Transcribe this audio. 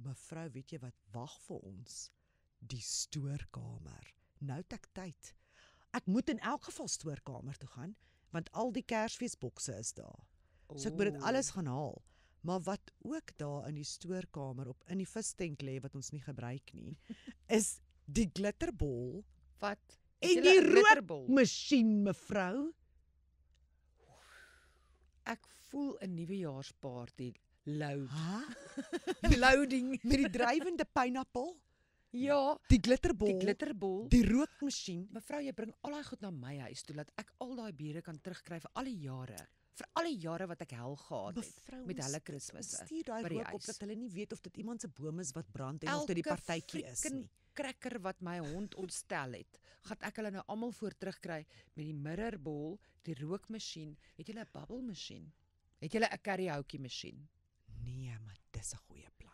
Mevrou, weet jy wat wag vir ons? Die stoorkamer. Nou het ek tyd. Ek moet in elk geval stoorkamer toe gaan, want al die Kersfeesbokse is daar. So ek moet dit alles gaan haal. Maar wat ook daar in die stoorkamer in die vistank lê wat ons nie gebruik nie, is die glitterbol Wat? en die rookmasjien, mevrou. Ek voel 'n nuwejaarsparty loud. Loading met die drywende pineappel, Ja, die glitterbol, die glitterbol. die rookmasjien. Mevrou, jy bring al daai goed na my huis toe dat ek al daai bure kan terugkry vir al die jare. Vir al die jare wat ek hel gehad het Mevrou, met ons- hulle ons Kersfeeste stuur daai by die rook op huis. dat hulle nie weet of dit iemand se boom is wat brand en of dit die partytjie is nie. Cracker wat my hond ontstel het, gaan ek hulle nou almal voor terugkry met die mirrorbol, die rookmasjien. Het julle 'n bubble masjien? Het julle 'n karaoke masjien? Nee, maar dis 'n goeie plan.